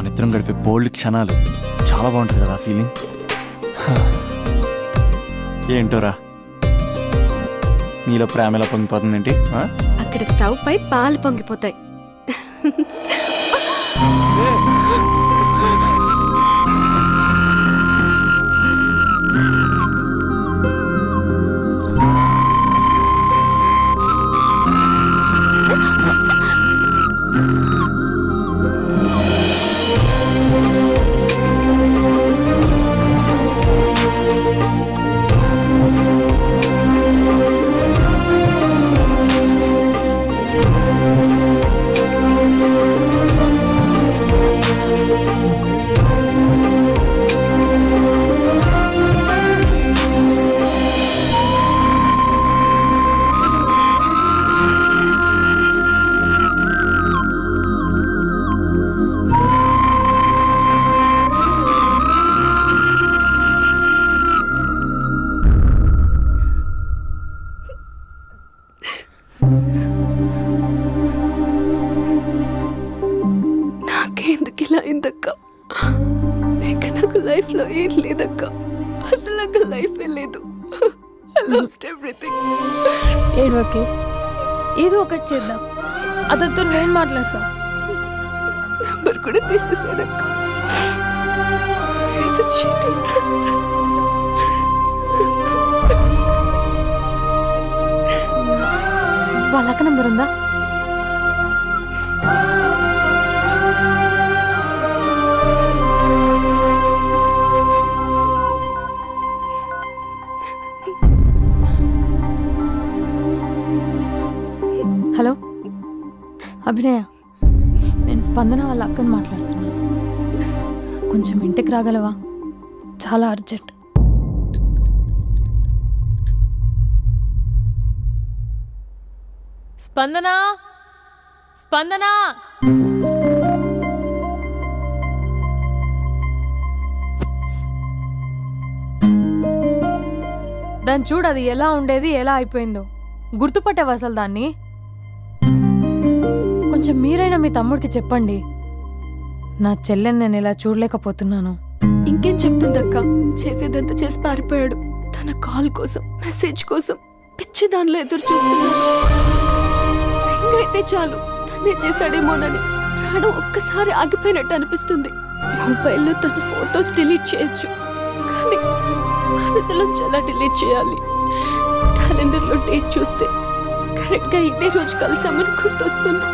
మన ఇద్దరం గడిపే బోల్డ్ క్షణాలు చాలా బాగుంటుంది కదా ఫీలింగ్. ఏంటోరా నీలో ప్రేమ ఎలా పొంగిపోతుందేంటి? అక్కడ స్టవ్ పై పాలు పొంగిపోతాయి. నాకెందుకు ఇలా అయిందక్క? ఇంకా నాకు లైఫ్లో ఏం లేదక్క. అసలు నాకు లైఫే లేదు. I lost everything. ఏడవకే, ఏదో ఒకటి చేద్దాం. అతనితో నేను మాట్లాడతా. నంబర్ కూడా తీసేసాడక్క. He's a cheater. వాళ్ళ అక్క నంబర్ ఉందా? హలో అభినయ, నేను స్పందన వాళ్ళ అక్కని మాట్లాడుతున్నాను. కొంచెం ఇంటికి రాగలవా? చాలా అర్జెంట్. స్పందన, స్పందన, దాన్ని చూడు, అది ఎలా ఉండేది ఎలా అయిపోయిందో. గుర్తుపట్టావు అసలు దాన్ని? కొంచెం మీరైనా మీ తమ్ముడికి చెప్పండి. నా చెల్లెని నేను ఇలా చూడలేకపోతున్నాను. ఇంకేం చెప్తుందక్క? చేసేదంతా చేసి పారిపోయాడు. తన కాల్ కోసం, మెసేజ్ కోసం పిచ్చి దానిలో ఎదురు చూస్తున్నాడు. రింగ్ అయితే చాలు తనే చేశాడేమోనని ప్రాణం ఒక్కసారి ఆగిపోయినట్టు అనిపిస్తుంది. మొబైల్లో తన ఫొటోస్ డిలీట్ చేయొచ్చు, కానీ మనసులో చాలా డిలీట్ చేయాలి. క్యాలెండర్లో డేట్ చూస్తే కరెక్ట్గా ఇదే రోజు కలిసామని గుర్తొస్తుంది.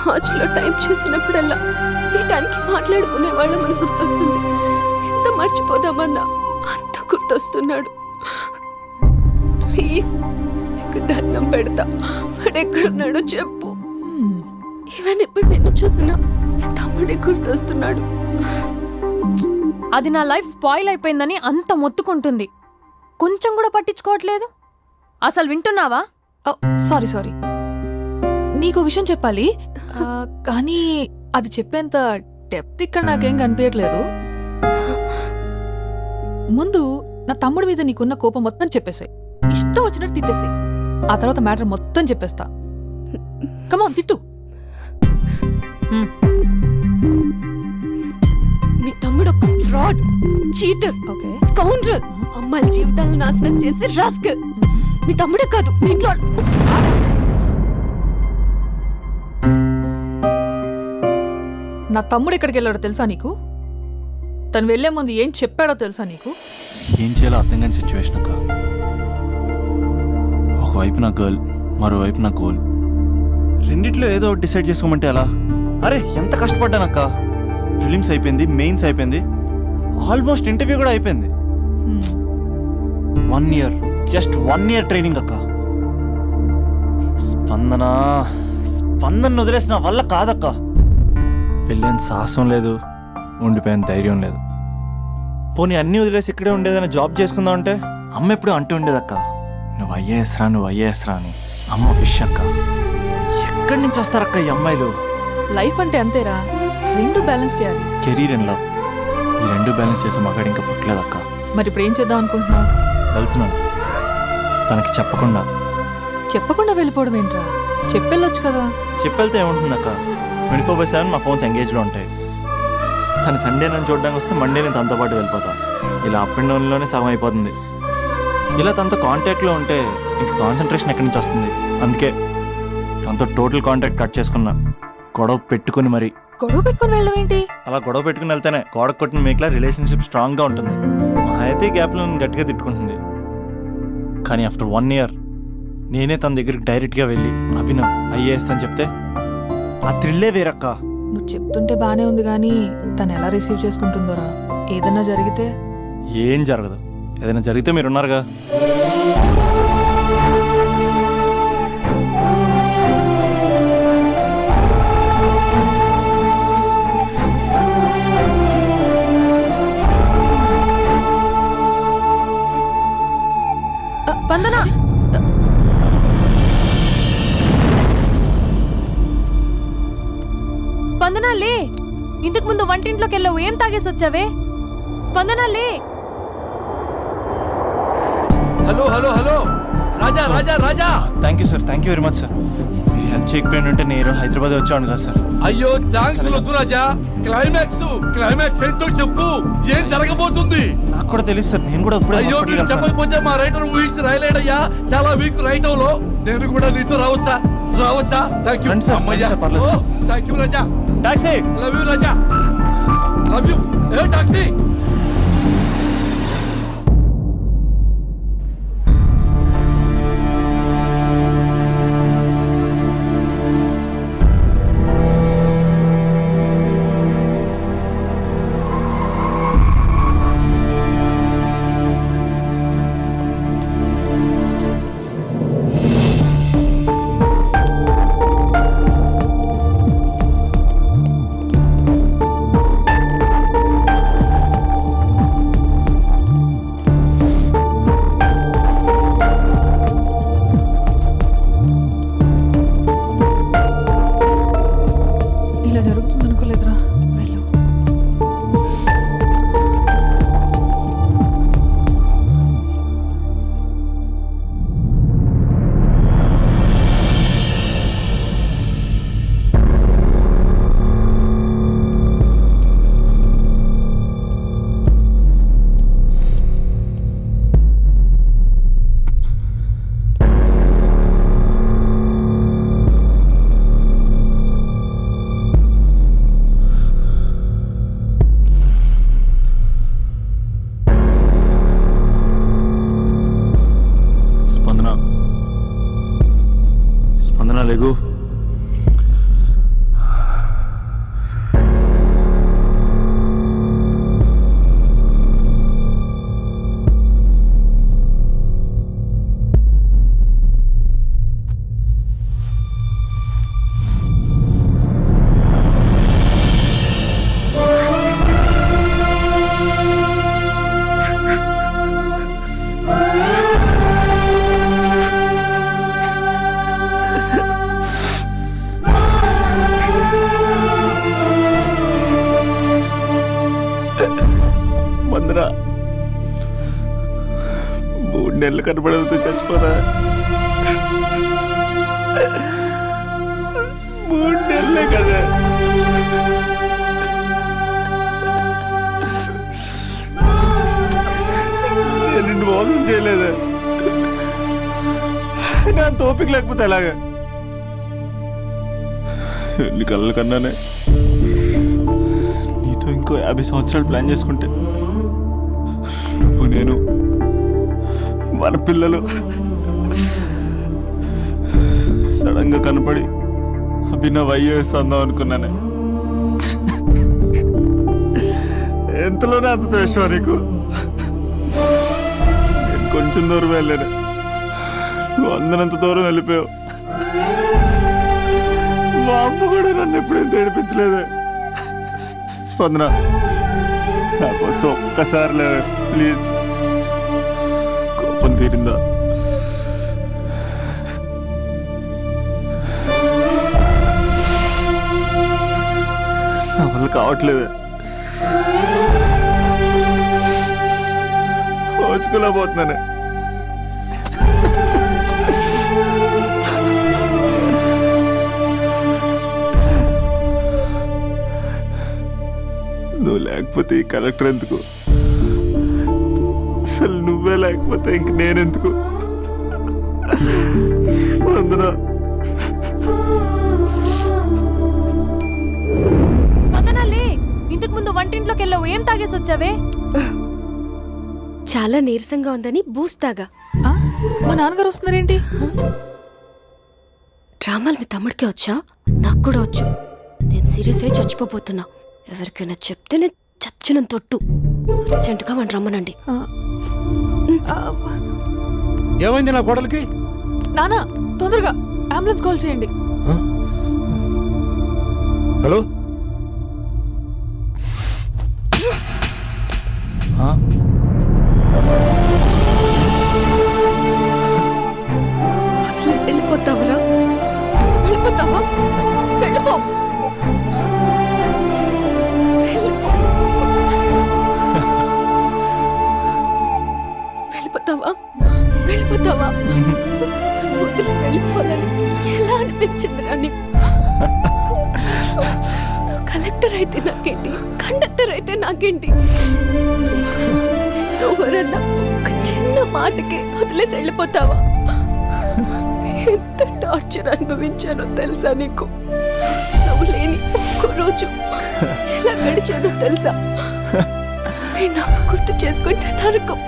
వాచ్లో టైం చూసినప్పుడల్లా ఈ టైంకి మాట్లాడుకునే వాళ్ళమని గుర్తొస్తుంది. ఎంత మర్చిపోదామన్నా అంత గుర్తొస్తున్నాడు. ప్లీజ్ నీకు దండం పెడతా, వాడెక్కడున్నాడో చెప్పు. ఈవెన్ ఇప్పుడు నిన్ను చూసినా తమ్ముడే గుర్తొస్తున్నాడు. అది నా లైఫ్ స్పాయిల్ అయిపోయిందని అంత మొత్తుకుంటుంది. కొంచెం కూడా పట్టించుకోవట్లేదు. అసలు వింటున్నావా? సారీ, నీకు విషయం చెప్పాలి, కానీ అది చెప్పేంత డెప్త్ ఇక్కడ నాకేం కనిపించట్లేదు. ముందు నా తమ్ముడి మీద నీకున్న కోపం మొత్తం చెప్పేసాయి. ఇష్టం వచ్చినట్టు తిట్టేసాయి. ఆ తర్వాత మ్యాటర్ మొత్తం చెప్పేస్తా. కమాన్, తిట్టు. మీ తమ్ముడు ఒక ఫ్రాడ్, చీటర్, ఓకే, స్కౌండ్రల్, అమ్మాయిల జీవితాలను నాశనం చేసి రాస్కల్. మీ తమ్ముడే కాదు, మీ ఇంట్లో నా తమ్ముడు ఎక్కడికి వెళ్ళాడో తెలుసా నీకు? తను వెళ్లే ముందు ఏం చెప్పాడో తెలుసా నీకు? ఏం చేయాలో అర్థం కాని సిచ్యువేషన్ అక్క. ఒకవైపు నా గర్ల్, మరోవైపు నా గోల్. రెండిట్లో ఏదో ఒకటి డిసైడ్ చేసుకోమంటే ఎలా? అరే ఎంత కష్టపడ్డానక్క. ప్రిలిమ్స్ అయిపోయింది, మెయిన్స్ అయిపోయింది, ఆల్మోస్ట్ ఇంటర్వ్యూ కూడా అయిపోయింది. 1 year, జస్ట్ 1 year ట్రైనింగ్ అక్క. స్పందన వదిలేసిన వల్ల కాదక్క. పెళ్ళైన సాహసం లేదు, ఉండిపోయిన ధైర్యం లేదు. పోనీ అన్నీ వదిలేసి ఇక్కడే ఉండేదని జాబ్ చేసుకుందాం అంటే అమ్మ ఎప్పుడు అంటూ ఉండేదక్క, నువ్వు ఐఏఎస్ రా అని. అమ్మ ఫిష్ అక్క. ఎక్కడి నుంచి వస్తారక్క ఈ అమ్మాయిలు? లైఫ్ అంటే అంతేరా, రెండు బ్యాలెన్స్ చేయాలి. కెరీర్ అండ్ లవ్, ఈ రెండు బ్యాలెన్స్ చేసే మగాడు ఇంకా పుట్టలేదక్క. మరి ఇప్పుడు ఏం చేద్దాం అనుకుంటున్నావు? వెళ్తున్నాను, తనకి చెప్పకుండా. చెప్పకుండా వెళ్ళిపోవడం ఏంట్రా? చెప్పెళ్ళొచ్చు కదా. చెప్పెళ్తే ఏముంటుందక్క? 24/7 మా ఫోన్స్ ఎంగేజ్లో ఉంటాయి. తను సండే నన్ను చూడడానికి వస్తే మండే నేను తనతో పాటు వెళ్ళిపోతాను. ఇలా అప్ అండ్ డౌన్లోనే సగం అయిపోతుంది. ఇలా తనతో కాంటాక్ట్లో ఉంటే ఇంక కాన్సన్ట్రేషన్ ఎక్కడి నుంచి వస్తుంది? అందుకే తనతో టోటల్ కాంటాక్ట్ కట్ చేసుకున్నా, గొడవ పెట్టుకుని మరి. గొడవ పెట్టుకుని వెళ్ళడం ఏంటి? అలా గొడవ పెట్టుకుని వెళ్తేనే గోడ కొట్టిన మీకులా రిలేషన్షిప్ స్ట్రాంగ్గా ఉంటుంది. అయితే గ్యాప్లో నన్ను గట్టిగా తిట్టుకుంటుంది. కానీ ఆఫ్టర్ 1 year నేనే తన దగ్గరికి డైరెక్ట్గా వెళ్ళి అభినవ్ IAS అని చెప్తే ఆ థ్రిల్లే వేరక్క. నువ్వు చెప్తుంటే బానే ఉంది కానీ తను ఎలా రిసీవ్ చేసుకుంటుందోరా? ఏదన్నా జరిగితే? ఏం జరగదు. ఏదైనా జరిగితే మీరున్నారుగా. స్పందన, స్పందన లే. ఇంతకు ముందు వంటింట్లోకి వెళ్ళావు, ఏం తాగేసి వచ్చావే? స్పందన లే. Hello hello hello Raja Raja Raja. Thank you sir, thank you very much sir. మీరు హెల్ప్ చేయకపోయిన ఉంటే నేను హైదరాబాద్ వచ్చాను కదా సార్. అయ్యో థ్యాంక్స్ వద్దు రాజా. క్లైమాక్స్ ఏంటో చెప్పు. ఏం జరగబోతుంది? నాకు కూడా తెలుసు సార్, నేను కూడా ఇప్పుడే అయ్యో hospital మీరు వెళ్తున్నాను. చెప్పకపోతే మా రైటర్ ఊహించి రాయలేడయ్యా. చాలా వీక్ రైటంలో నేను కూడా నీతో రావచ్చా? థ్యాంక్ యూ రండి సార్, రండి సార్, పర్లేదు. Thank you Raja. Taxi. Love you Raja, love you. A taxi. ఇలా జరుగుతుంది అనుకోలేదురా. వెళ్ళు. స్పందన లేగు. స్పందన 3 నెలలు కనపడవుతూ చచ్చిపోదా? 3 నెలలే కదా. నేను నిన్ను మోసం చేయలేదా? నా తోపిక లేకపోతే ఎలాగా? ఎన్ని కళ్ళ కన్నానే. నీతో ఇంకో 50 సంవత్సరాలు ప్లాన్ చేసుకుంటే నువ్వు, నేను, మన పిల్లలు సడన్ గా కనపడి అభినవ్ IAS అందాం అనుకున్నానే. ఎంతలోనే అంత ద్వేషం నీకు. నేను కొంచెం దూరం వెళ్ళాను, నువ్వు అందనంత దూరం వెళ్ళిపోయావు. మా అమ్మ కూడా నన్ను ఎప్పుడేం ఏడిపించలేదే. స్పందన, నా కోసం ఒక్కసారి లేవే ప్లీజ్. కోపం తీరిందా? నా వల్ల కావట్లేదే. ఓచుకోలేకపోతున్నానే. నువ్వు లేకపోతే ఈ కలెక్టర్ ఎందుకు? అసలు నువ్వే లేకపోతే ఇంక నేనెందుకు? వందనా. స్పందన లే, ఇంతకు ముందు వంటింట్లోకి వెళ్ళావు, ఏం తాగేసి వచ్చావే? చాలా నీరసంగా ఉందని బూస్ట్ తాగా. ఆ? మా నాన్నగారు వస్తున్నారేంటి? డ్రామాలు మీ తమ్ముడికే వచ్చా? నాకు కూడా వచ్చు. నేను సీరియస్ అయి చచ్చిపోతున్నా. ఎవరికైనా చెప్తే నేను చచ్చిన తొట్టు. అర్జెంటుగా వాడిని రమ్మనండి. ఆ, ఆ, ఏమైంది నా కోడలికి? నాన్న తొందరగా అంబులెన్స్ కాల్ చేయండి. హలో, ప్లీజ్ వెళ్ళిపోతావరా? వెళ్ళిపోతావా? వెళ్ళిపో. వెళ్ళిపోతావా? వెళ్ళిపోతావా? వదిలి వెళ్ళిపోవాలని ఎలా అనిపించిందిరా నీకు? నువ్వు కలెక్టర్ అయితే నాకేంటి, కండక్టర్ అయితే నాకేంటి? ఎవరన్నా ఒక చిన్న మాటకి వదిలేసి వెళ్ళిపోతావా? ఎంత టార్చర్ అనుభవించానో తెలుసా నీకు? నువ్వు లేని ఒక్క రోజు ఎలా గడిచేదో తెలుసా? నీ నవ్వు గుర్తు చేసుకుంటే నరకం,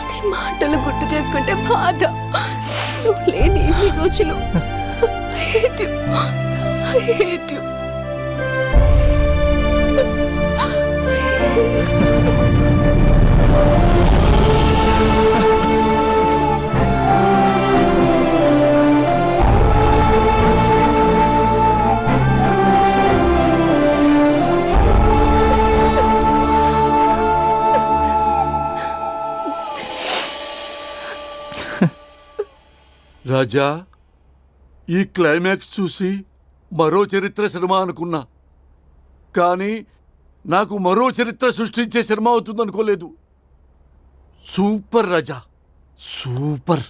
నీ మాటలు గుర్తు చేసుకుంటే బాధ. నువ్వు లేని ఈ రోజులు I hate you. I hate you. రాజా, ఈ క్లైమాక్స్ చూసి మరో చరిత్ర సినిమా అనుకున్నా, కానీ నాకు మరో చరిత్ర సృష్టించే సినిమా అవుతుందనుకోలేదు. సూపర్ రాజా, సూపర్.